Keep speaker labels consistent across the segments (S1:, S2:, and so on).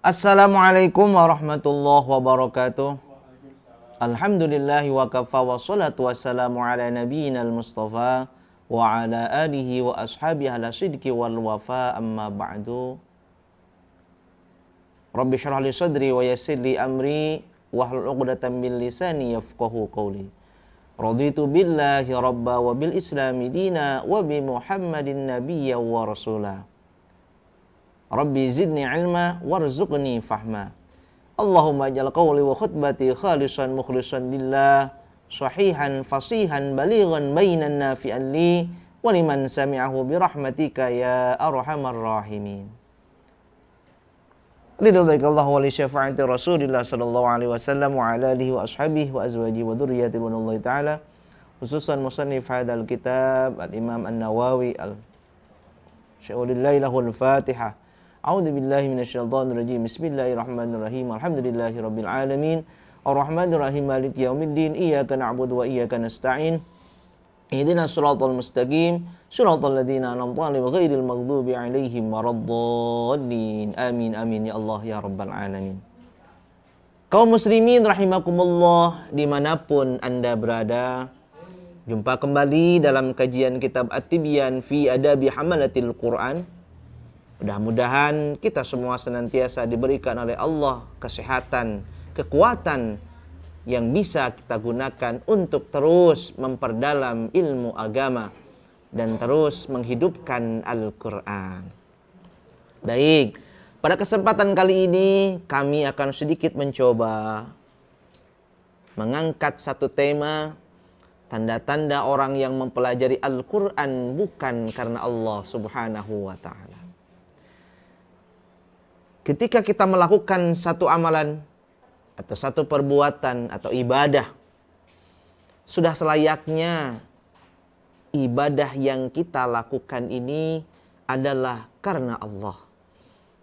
S1: Assalamualaikum warahmatullahi wabarakatuh. Alhamdulillahi wa kafa wa salatu wassalamu ala nabiyyina al-mustafa wa ala alihi wa ashabihi ala sidqi wal wafa amma ba'du. Rabbi syrah li sadri wa yassir li amri wahlul 'uqdatam min lisani yafqahu qawli. Raditu billahi rabba wa bil islami dina wa bi Muhammadin nabiyya wa rasula. Rabbi zidni ilma warzuqni fahma. Allahumma aj'al qawli wa khutbati khalisan mukhlisan lillah, sahihan fasihan balighan bainan nafi'an li wa liman sami'ahu birahmatika ya arhamar rahimin. Ridhoika Allah wa li syafa'ati Rasulillah sallallahu alaihi wasallam wa ala alihi wa ashabihi wa azwajihi wa dzurriyyati wa Allah taala. Khususan musannif hadzal kitab al-Imam An-Nawawi al-Syaikhul lahul Fatihah. A'udzu billahi minasyaitonir rajim. Bismillahirrahmanirrahim. Alhamdulillahi rabbil alamin. Arrahmanir rahim. Maliki yaumiddin. Iyyaka na'budu wa iyyaka nasta'in. Ihdinas siratal mustaqim. Siratal ladzina an'amta 'alaihim ghairil maghdubi 'alaihim waraddallin. Amin amin ya Allah ya rabbal alamin. Kaum muslimin rahimakumullah dimanapun Anda berada, jumpa kembali dalam kajian kitab At-Tibyan fi Adabi Hamalatil Quran. Mudah-mudahan kita semua senantiasa diberikan oleh Allah kesehatan, kekuatan yang bisa kita gunakan untuk terus memperdalam ilmu agama dan terus menghidupkan Al-Quran. Baik, pada kesempatan kali ini kami akan sedikit mencoba mengangkat satu tema, tanda-tanda orang yang mempelajari Al-Quran bukan karena Allah Subhanahu wa Ta'ala. Ketika kita melakukan satu amalan atau satu perbuatan atau ibadah, sudah selayaknya ibadah yang kita lakukan ini adalah karena Allah.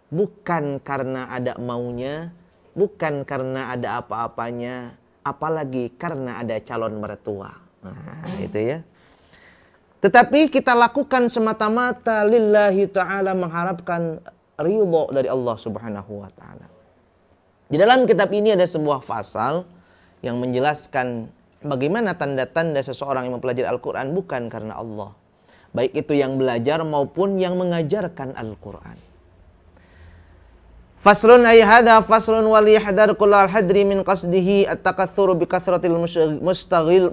S1: Bukan karena ada maunya, bukan karena ada apa-apanya, apalagi karena ada calon mertua. Nah, itu ya. Tetapi kita lakukan semata-mata lillahi ta'ala, mengharapkan ridho dari Allah Subhanahu wa Ta'ala. Di dalam kitab ini ada sebuah pasal yang menjelaskan bagaimana tanda-tanda seseorang yang mempelajari Al-Quran bukan karena Allah, baik itu yang belajar maupun yang mengajarkan Al-Quran. Faslun ay hadha faslun wal yahdar kullal hadri min qasdihi at-takatsuru bi kathratil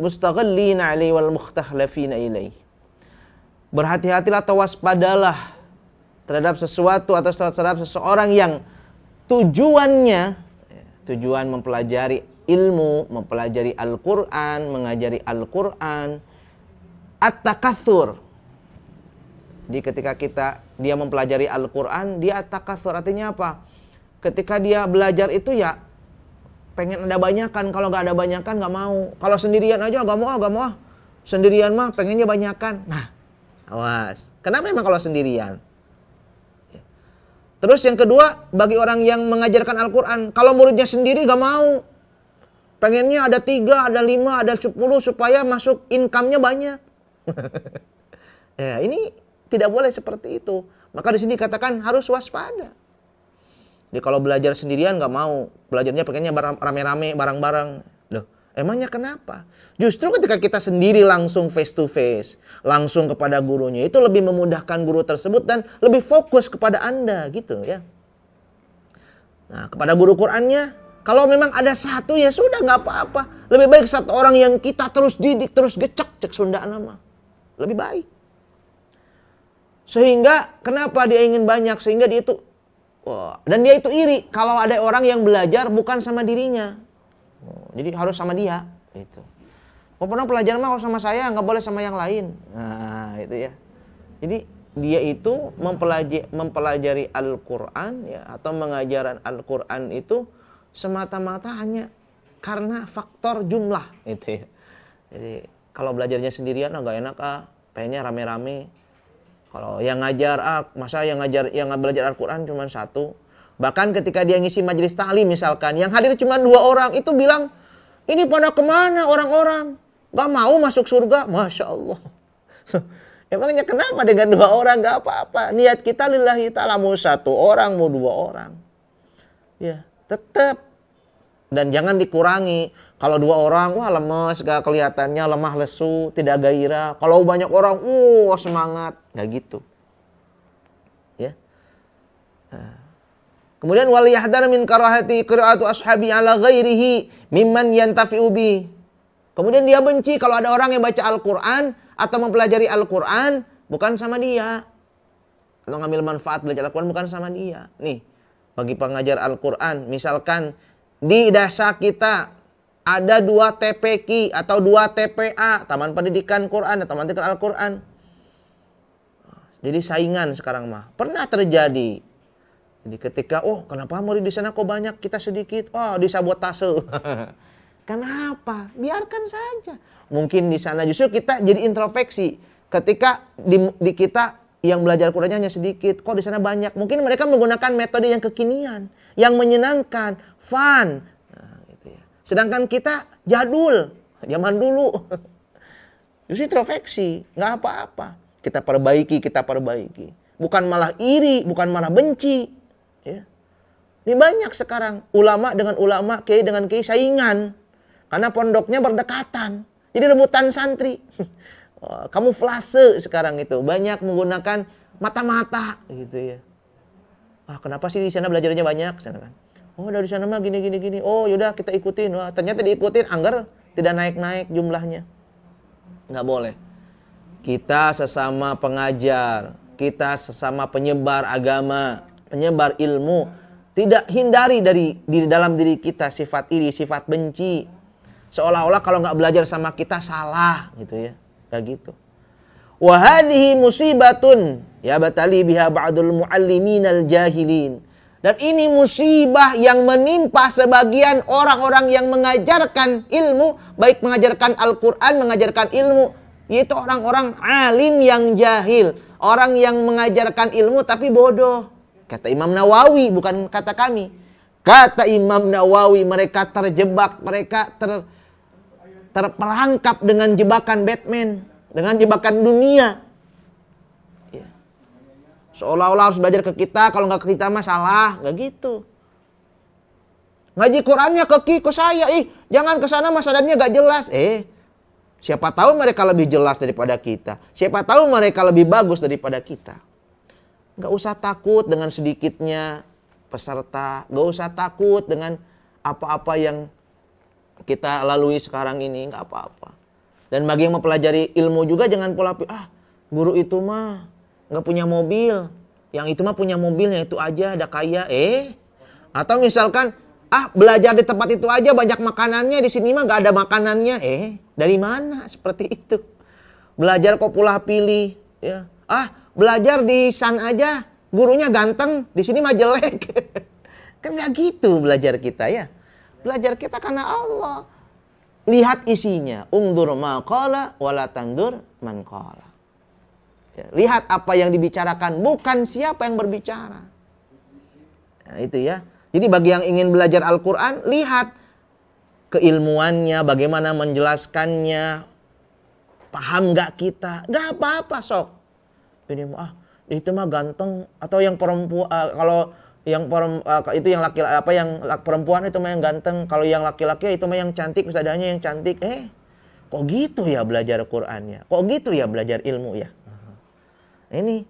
S1: mustaghillina alaihi wal mukhtahlafina ilaihi. Berhati-hatilah atau waspadalah terhadap sesuatu atau terhadap seseorang yang tujuan mempelajari ilmu, mempelajari Al-Quran, mengajari Al-Quran, at-takatsur. Jadi ketika dia mempelajari Al-Quran, dia at-takatsur, artinya apa? Ketika dia belajar itu ya pengen ada banyakan, kalau gak ada banyakan gak mau. Kalau sendirian aja gak mau. Sendirian mah pengennya banyakan. Nah, awas. Kenapa emang kalau sendirian? Terus yang kedua, bagi orang yang mengajarkan Al-Quran, kalau muridnya sendiri gak mau. Pengennya ada 3, ada 5, ada 10 supaya masuk income-nya banyak. Ya, ini tidak boleh seperti itu. Maka di sini katakan harus waspada. Jadi kalau belajar sendirian gak mau, belajarnya pengennya rame-rame, bareng-bareng. Loh, emangnya kenapa? Justru ketika kita sendiri langsung face to face, langsung kepada gurunya, itu lebih memudahkan guru tersebut dan lebih fokus kepada Anda gitu ya. Nah, kepada guru Qur'annya, kalau memang ada satu ya sudah nggak apa-apa. Lebih baik satu orang yang kita terus didik, terus gecek, cek Sunda nama. Lebih baik. Sehingga kenapa dia ingin banyak? Sehingga dia itu, dan dia itu iri kalau ada orang yang belajar bukan sama dirinya. Jadi harus sama dia itu. Pokoknya pelajaran mah harus sama saya, nggak boleh sama yang lain. Nah, itu ya. Jadi dia itu mempelajari Al-Quran ya, atau mengajaran Al-Quran itu semata-mata hanya karena faktor jumlah itu ya. Jadi kalau belajarnya sendirian nggak enak pengennya rame-rame. Kalau yang ngajar masa yang belajar Al-Quran cuma satu. Bahkan ketika dia ngisi majelis ta'lim misalkan, yang hadir cuma 2 orang, itu bilang, ini pada kemana orang-orang? Gak mau masuk surga? Masya Allah. Emangnya kenapa dengan 2 orang? Gak apa-apa. Niat kita lillahi ta'ala, mau 1 orang, mau 2 orang. Ya, tetap. Dan jangan dikurangi. Kalau 2 orang, wah lemes, gak kelihatannya lemah lesu, tidak gairah. Kalau banyak orang, semangat. Gak gitu. Ya. Kemudian wal yahdar min karahati qira'atu ashabi ala ghairihi mimman yantafi'u bi. Kemudian dia benci kalau ada orang yang baca Al-Qur'an atau mempelajari Al-Qur'an bukan sama dia. Atau ngambil manfaat belajar Al-Qur'an bukan sama dia. Nih, bagi pengajar Al-Qur'an, misalkan di desa kita ada 2 TPQ atau 2 TPA, Taman Pendidikan Quran, Taman Pendidikan Al-Qur'an. Jadi saingan sekarang mah. Pernah terjadi. Jadi ketika, kenapa murid di sana kok banyak, kita sedikit. Disabotase. Kenapa? Biarkan saja. Mungkin di sana justru kita jadi introspeksi. Ketika di kita yang belajar Qurannya hanya sedikit, kok di sana banyak. Mungkin mereka menggunakan metode yang kekinian, yang menyenangkan, fun. Nah, gitu ya. Sedangkan kita jadul, zaman dulu. Justru introspeksi, nggak apa-apa. Kita perbaiki. Bukan malah iri, bukan malah benci. Ya. Ini banyak sekarang ulama dengan ulama, kiai dengan kiai saingan. Karena pondoknya berdekatan. Jadi rebutan santri. Kamuflase sekarang itu. Banyak menggunakan mata-mata gitu ya. Kenapa sih di sana belajarnya banyak? Sana kan. Dari sana mah gini. Yaudah kita ikutin. Ternyata diikutin anggar tidak naik-naik jumlahnya. Nggak boleh. Kita sesama pengajar. Kita sesama penyebar agama. Penyebar ilmu. Tidak hindari dari dalam diri kita sifat iri, sifat benci. Seolah-olah kalau nggak belajar sama kita salah gitu ya. Kayak gitu. Wa hadhihi musibatun ya batali biha ba'dul muallimin al-jahilin. Dan ini musibah yang menimpa sebagian orang-orang yang mengajarkan ilmu, baik mengajarkan Al-Qur'an, mengajarkan ilmu, yaitu orang-orang alim yang jahil, orang yang mengajarkan ilmu tapi bodoh. Kata Imam Nawawi, bukan kata kami. Kata Imam Nawawi, mereka terjebak, mereka terperangkap dengan jebakan Batman, dengan jebakan dunia. Ya. Seolah-olah harus belajar ke kita, kalau nggak ke kita masalah, nggak gitu. Ngaji Qurannya ke saya, jangan ke sana masalahnya nggak jelas. Siapa tahu mereka lebih jelas daripada kita. Siapa tahu mereka lebih bagus daripada kita. Nggak usah takut dengan sedikitnya peserta, nggak usah takut dengan apa-apa yang kita lalui sekarang ini, nggak apa-apa. Dan bagi yang mempelajari ilmu juga jangan pola guru itu mah nggak punya mobil, yang itu mah punya mobilnya itu aja, ada kaya. Atau misalkan belajar di tempat itu aja banyak makanannya, di sini mah nggak ada makanannya. Dari mana seperti itu? Belajar kok pula pilih, ya. Belajar di sana aja gurunya ganteng, di sini mah jelek. Kan nggak gitu belajar kita ya. Belajar kita karena Allah. Lihat isinya. Ungdur ma qala wala tandur man qala. Ya, lihat apa yang dibicarakan, bukan siapa yang berbicara. Nah, itu ya. Jadi bagi yang ingin belajar Al-Quran, lihat keilmuannya, bagaimana menjelaskannya. Paham gak kita? Gak apa-apa sok. Ini itu mah ganteng, atau yang perempuan kalau yang itu yang laki-laki yang perempuan itu mah yang ganteng, kalau yang laki-laki itu mah yang cantik, ustadzahnya yang cantik. Kok gitu ya belajar Qur'annya? Kok gitu ya belajar ilmu ya? Ini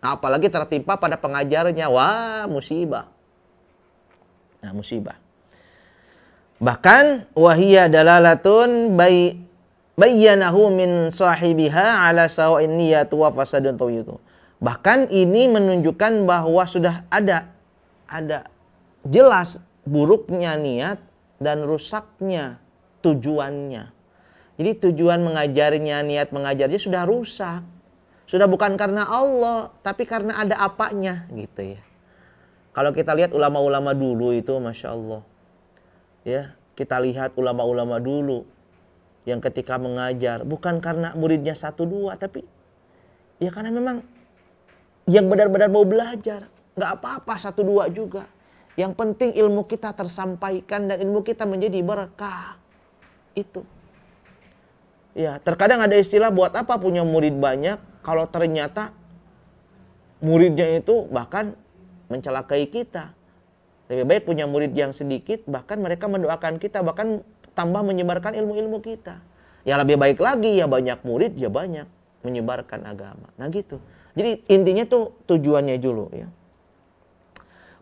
S1: apalagi tertimpa pada pengajarnya, wah musibah. Nah, musibah. Bahkan wahiyya dalalatun bayyanahu min sahibiha ala sawa'in niyatu wa fasadun tawidu. Bahkan ini menunjukkan bahwa sudah ada jelas buruknya niat dan rusaknya tujuannya. Jadi tujuan mengajarnya, niat mengajarnya sudah rusak. Sudah bukan karena Allah, tapi karena ada apanya gitu ya. Kalau kita lihat ulama-ulama dulu itu Masya Allah. Ya, kita lihat ulama-ulama dulu yang ketika mengajar bukan karena muridnya 1-2, tapi ya karena memang yang benar-benar mau belajar. Nggak apa-apa 1-2 juga. Yang penting ilmu kita tersampaikan dan ilmu kita menjadi berkah. Itu. Ya, terkadang ada istilah buat apa punya murid banyak kalau ternyata muridnya itu bahkan mencelakai kita. Lebih baik punya murid yang sedikit, bahkan mereka mendoakan kita, bahkan tambah menyebarkan ilmu-ilmu kita. Ya lebih baik lagi ya banyak murid, ya banyak menyebarkan agama. Nah gitu. Jadi intinya tuh tujuannya dulu ya.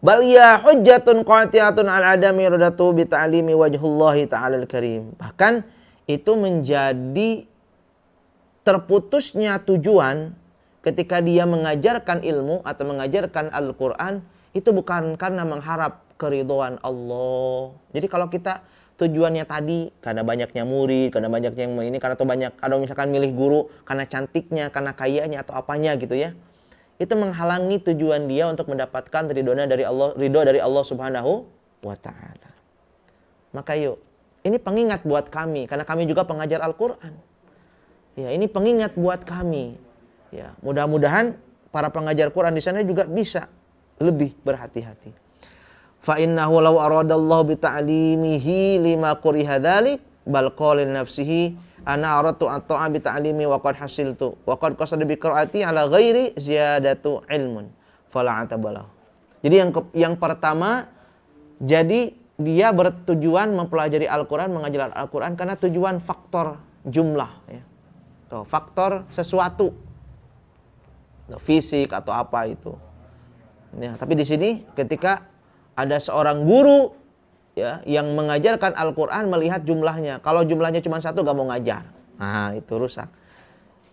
S1: Bal ya hujjatun qati'atun al adami radatu bi ta'limi wajhullahi ta'ala al-karim. Bahkan itu menjadi terputusnya tujuan ketika dia mengajarkan ilmu atau mengajarkan Al-Quran, itu bukan karena mengharap keridhaan Allah. Jadi kalau kita tujuannya tadi karena banyaknya murid, karena banyaknya yang ini, karena atau misalkan milih guru karena cantiknya, karena kayanya atau apanya gitu ya, itu menghalangi tujuan dia untuk mendapatkan ridho dari Allah Subhanahu wa Ta'ala. Maka yuk, ini pengingat buat kami karena kami juga pengajar Al-Quran. Ya, ini pengingat buat kami. Ya, mudah-mudahan para pengajar Quran di sana juga bisa lebih berhati-hati. Fa innahu law aradallahu bi ta'limihi lima kuriha dzalik bal qala li nafsihi ana aradtu at-ta'a bi ta'limi wa qad hasiltu wa qad qasada bi qiraati ala ghairi ziyadatu ilmun fala atabalahu. Jadi yang pertama, jadi dia bertujuan mempelajari Al-Qur'an, mengajar Al-Qur'an karena tujuan faktor jumlah ya. Tuh, faktor sesuatu. Fisik atau apa itu. Ya, tapi di sini ketika ada seorang guru ya yang mengajarkan Al-Quran melihat jumlahnya. Kalau jumlahnya cuma satu gak mau ngajar. Nah itu rusak.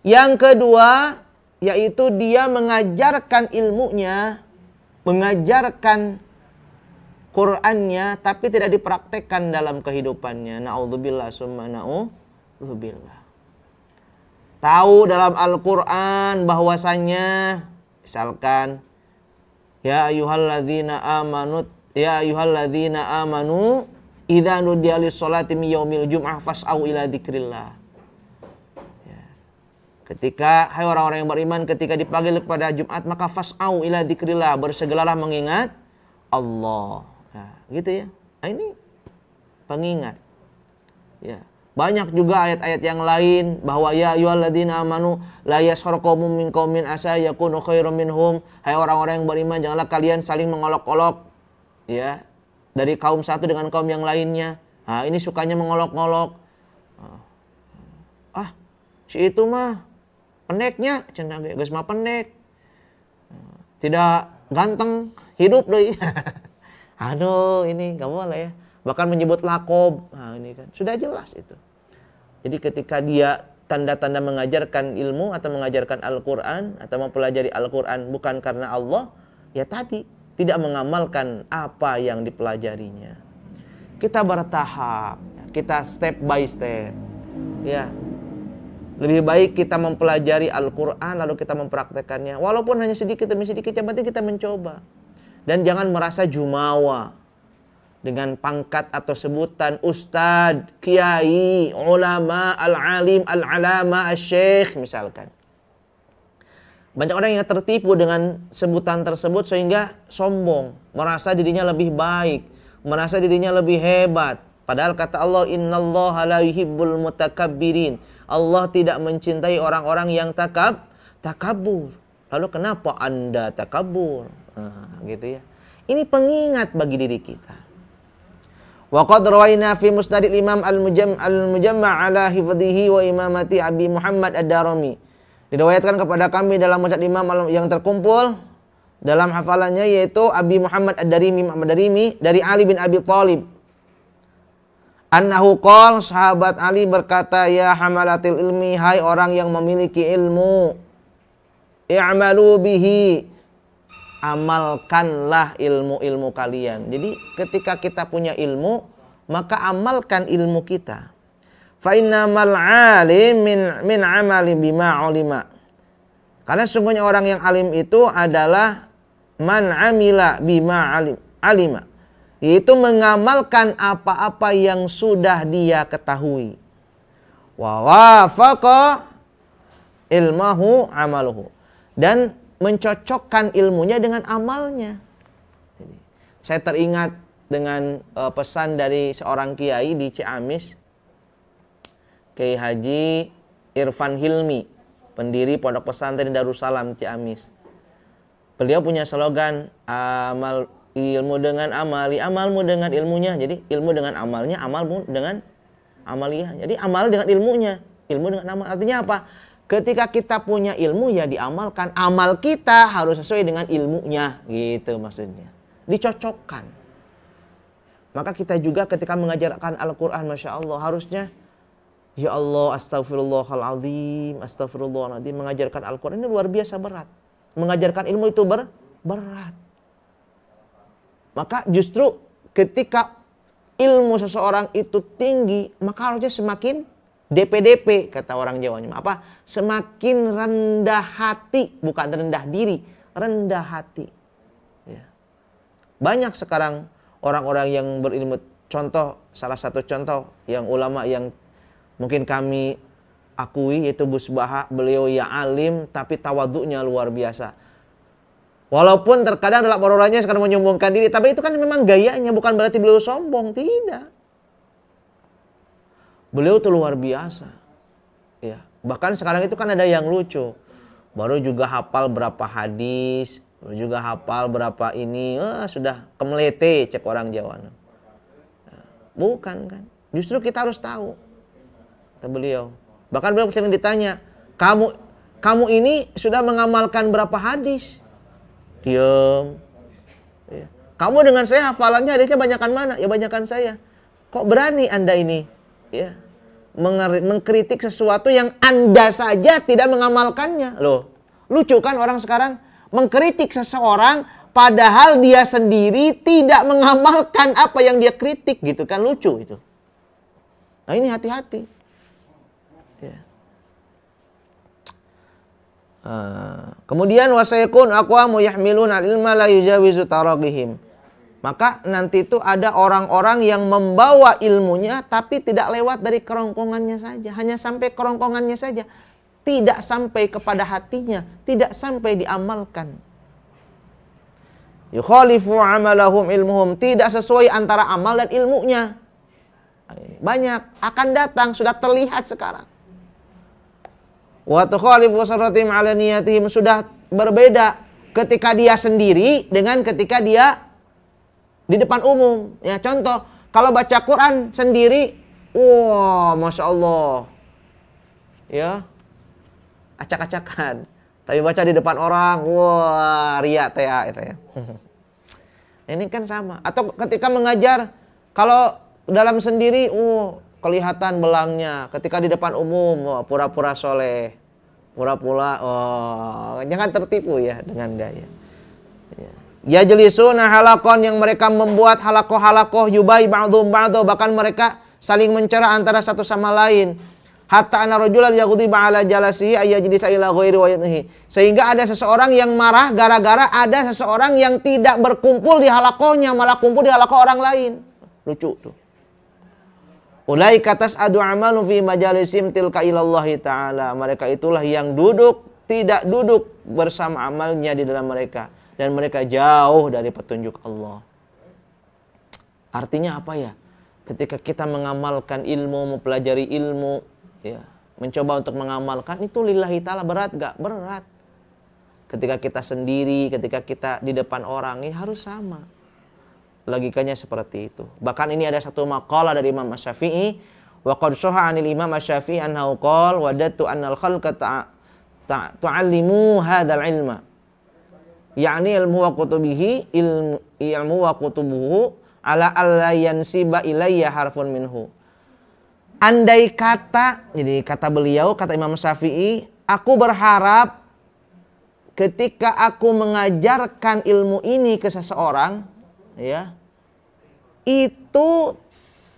S1: Yang kedua yaitu dia mengajarkan ilmunya, mengajarkan Qurannya tapi tidak dipraktekkan dalam kehidupannya. Na'udzubillah summa na'udzubillah. Tahu dalam Al-Quran bahwasannya misalkan ya ayyuhalladzina amanu idza nudiya lis-sholati min yaumil jum'ah fas'au ila dzikrillah. Ya. Ketika hai orang-orang yang beriman ketika dipanggil pada Jumat maka fas'au ila dzikrillah, bersegeralah mengingat Allah. Nah, gitu ya. Nah, ini pengingat. Ya. Banyak juga ayat-ayat yang lain bahwa ya ayyuhalladzina amanu la yaskhar qaumun min qaumin asa yakunu khairum minhum. Hai orang-orang yang beriman, janganlah kalian saling mengolok-olok ya dari kaum satu dengan kaum yang lainnya. Nah, ini sukanya mengolok-olok. Si itu mah pendeknya cenah ge geus mah pendek. Tidak ganteng, hidup deui. Aduh, ini enggak boleh ya. Bahkan menyebut lakob. Nah, ini kan sudah jelas itu. Jadi ketika dia tanda-tanda mengajarkan ilmu atau mengajarkan Al-Quran atau mempelajari Al-Quran bukan karena Allah, ya tadi tidak mengamalkan apa yang dipelajarinya. Kita bertahap, kita step by step. Ya, lebih baik kita mempelajari Al-Quran lalu kita mempraktekannya. Walaupun hanya sedikit demi sedikit, yang penting kita mencoba. Dan jangan merasa jumawa dengan pangkat atau sebutan ustadz, kiai, ulama, al-alim, al-alama, al-syekh misalkan. Banyak orang yang tertipu dengan sebutan tersebut sehingga sombong, merasa dirinya lebih baik, merasa dirinya lebih hebat. Padahal kata Allah, innallaha la yuhibbul mutakabbirin. Allah tidak mencintai orang-orang yang takabur. Lalu kenapa Anda takabur? Nah, gitu ya. Ini pengingat bagi diri kita. Wa qad rawaina fi musnadil Imam al-Mujamma' ala hifdhihi wa imamati Abi Muhammad ad-Darimi. Diriwayatkan kepada kami dalam musnad Imam yang terkumpul dalam hafalannya yaitu Abi Muhammad ad-Darimi dari Ali bin Abi Thalib. Annahu qala, sahabat Ali berkata, ya hamalatil ilmi, hai orang yang memiliki ilmu, i'malu bihi, amalkanlah ilmu-ilmu kalian. Jadi ketika kita punya ilmu, maka amalkan ilmu kita. Fa innamal alim min amali bima ulima. Karena sungguhnya orang yang alim itu adalah man amila bima alima. Yaitu mengamalkan apa-apa yang sudah dia ketahui. Wa wafaqa ilmahu amaluhu. Dan mencocokkan ilmunya dengan amalnya. Jadi, saya teringat dengan pesan dari seorang kiai di Ciamis, Kiai Haji Irfan Hilmi, pendiri Pondok Pesantren Darussalam Ciamis. Beliau punya slogan, amal ilmu dengan amali, amalmu dengan ilmunya. Jadi ilmu dengan amalnya, amalmu dengan amaliyah. Jadi amal dengan ilmunya, ilmu dengan amal. Artinya apa? Ketika kita punya ilmu ya diamalkan. Amal kita harus sesuai dengan ilmunya, gitu maksudnya. Dicocokkan. Maka kita juga ketika mengajarkan Al-Quran, Masya Allah, harusnya ya Allah, astagfirullahaladzim, astagfirullahaladzim. Mengajarkan Al-Quran ini luar biasa berat. Mengajarkan ilmu itu berat. Maka justru ketika ilmu seseorang itu tinggi, maka harusnya semakin DP-DP, kata orang Jawanya. Apa? Semakin rendah hati, bukan rendah diri, rendah hati. Ya. Banyak sekarang orang-orang yang berilmu. Contoh, salah satu contoh yang ulama yang mungkin kami akui yaitu Gus Baha. Beliau ya alim tapi tawaduknya luar biasa. Walaupun terkadang dalam orangnya sekarang menyombongkan diri, tapi itu kan memang gayanya, bukan berarti beliau sombong, tidak. Beliau tuh luar biasa. Ya, bahkan sekarang itu kan ada yang lucu. Baru juga hafal berapa hadis, baru juga hafal berapa ini, sudah kemelete, cek orang Jawa. Bukan kan? Justru kita harus tahu. Kata beliau. Bahkan beliau sering ditanya, kamu ini sudah mengamalkan berapa hadis? Diam. Ya. Kamu dengan saya hafalannya hadisnya banyakan mana? Ya banyakan saya. Kok berani Anda ini? Ya, mengkritik sesuatu yang Anda saja tidak mengamalkannya. Loh, lucu kan orang sekarang mengkritik seseorang padahal dia sendiri tidak mengamalkan apa yang dia kritik, gitu kan, lucu itu. Nah, ini hati-hati. Ya. Kemudian wasayakun aqwamu yahmiluna al-ilma la yujawizu taraqihim. Maka nanti itu ada orang-orang yang membawa ilmunya tapi tidak lewat dari kerongkongannya saja, hanya sampai kerongkongannya saja, tidak sampai kepada hatinya, tidak sampai diamalkan. Yukhalifu amalahum ilmuhum, tidak sesuai antara amal dan ilmunya. Banyak akan datang, sudah terlihat sekarang. Wa tukhalifu saratim ala niyatihim, sudah berbeda ketika dia sendiri dengan ketika dia di depan umum. Ya, contoh, kalau baca Quran sendiri, wah, Masya Allah, ya, acak-acakan. Tapi baca di depan orang, wah, riak teh itu ya. Ini kan sama. Atau ketika mengajar, kalau dalam sendiri, kelihatan belangnya. Ketika di depan umum, pura-pura soleh, pura-pura, jangan tertipu ya dengan gaya. Ya jelisuna halakon, yang mereka membuat halakoh-halakoh, yubai ba'dhum ba'dho, bahkan mereka saling mencela antara satu sama lain. Hatta ana rajulan yaghdiba ala jalasihi ayajlisa ila ghairi wayatihi. Sehingga ada seseorang yang marah gara-gara ada seseorang yang tidak berkumpul di halakohnya, malah kumpul di halakoh orang lain. Lucu tuh. Ulaika tas'adu amalu fi majalisim tilka ilallahi ta'ala. Mereka itulah yang tidak duduk bersama amalnya di dalam mereka. Dan mereka jauh dari petunjuk Allah. Artinya apa ya? Ketika kita mengamalkan ilmu, mempelajari ilmu, ya, mencoba untuk mengamalkan, itu lillahi ta'ala, berat gak? Berat. Ketika kita sendiri, ketika kita di depan orang, ya harus sama. Logikanya seperti itu. Bahkan ini ada satu maqalah dari Imam Asy-Syafi'i. Wa qad shahha 'anil Imam Asy-Syafi'i annahu qala wadattu annal khalqa tu'allimu hadzal ilma. Yakni ilmu wa kutubihi, ilmu wa kutubuhu ala alla yansiba ilayya harfun minhu. Andai kata, jadi kata beliau, kata Imam Syafi'i, aku berharap ketika aku mengajarkan ilmu ini ke seseorang, ya, itu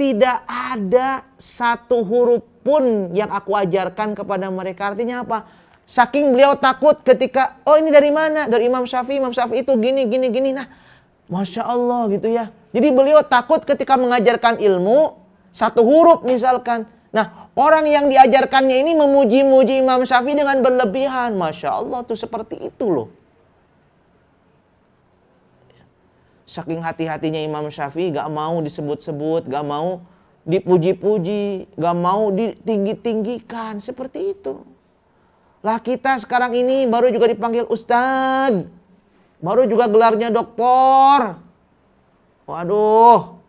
S1: tidak ada satu huruf pun yang aku ajarkan kepada mereka. Artinya apa? Saking beliau takut ketika, ini dari mana? Dari Imam Syafi'i. Imam Syafi'i itu gini. Nah, Masya Allah gitu ya. Jadi beliau takut ketika mengajarkan ilmu, satu huruf misalkan. Nah, orang yang diajarkannya ini memuji-muji Imam Syafi'i dengan berlebihan. Masya Allah tuh seperti itu loh. Saking hati-hatinya Imam Syafi'i gak mau disebut-sebut, gak mau dipuji-puji, gak mau ditinggi-tinggikan. Seperti itu. Lah kita sekarang ini baru juga dipanggil ustadz, baru juga gelarnya doktor, Waduh,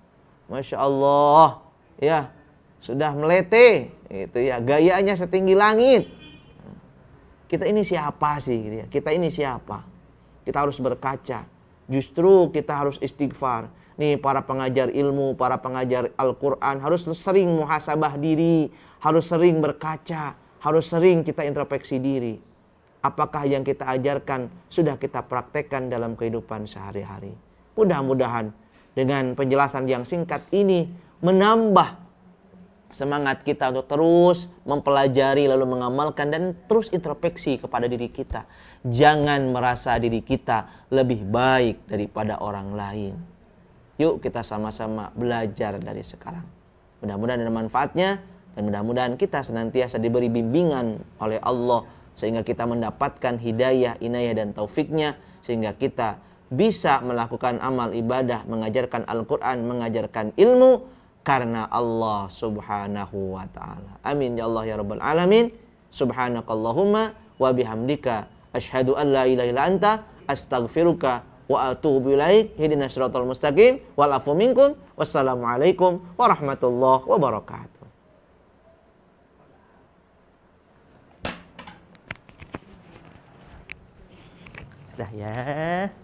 S1: Masya Allah, ya sudah melete, itu ya, gayanya setinggi langit. Kita ini siapa sih? Gitu ya? Kita ini siapa? Kita harus berkaca. Justru kita harus istighfar. Nih para pengajar ilmu, para pengajar Al-Quran harus sering muhasabah diri, harus sering berkaca, harus sering kita introspeksi diri. Apakah yang kita ajarkan sudah kita praktekkan dalam kehidupan sehari-hari? Mudah-mudahan dengan penjelasan yang singkat ini menambah semangat kita untuk terus mempelajari lalu mengamalkan dan terus introspeksi kepada diri kita. Jangan merasa diri kita lebih baik daripada orang lain. Yuk kita sama-sama belajar dari sekarang. Mudah-mudahan ada manfaatnya dan mudah-mudahan kita senantiasa diberi bimbingan oleh Allah sehingga kita mendapatkan hidayah, inayah dan taufiknya sehingga kita bisa melakukan amal ibadah, mengajarkan Al-Quran, mengajarkan ilmu karena Allah subhanahu wa ta'ala. Amin ya Allah ya rabbal alamin. Subhanakallahumma wa bihamdika asyhadu an la ilaha illa anta astaghfiruka wa atubu ilaik. Ihdinas siratal mustaqim wal afu minkum. Wassalamualaikum warahmatullahi wabarakatuh. Sudah ya.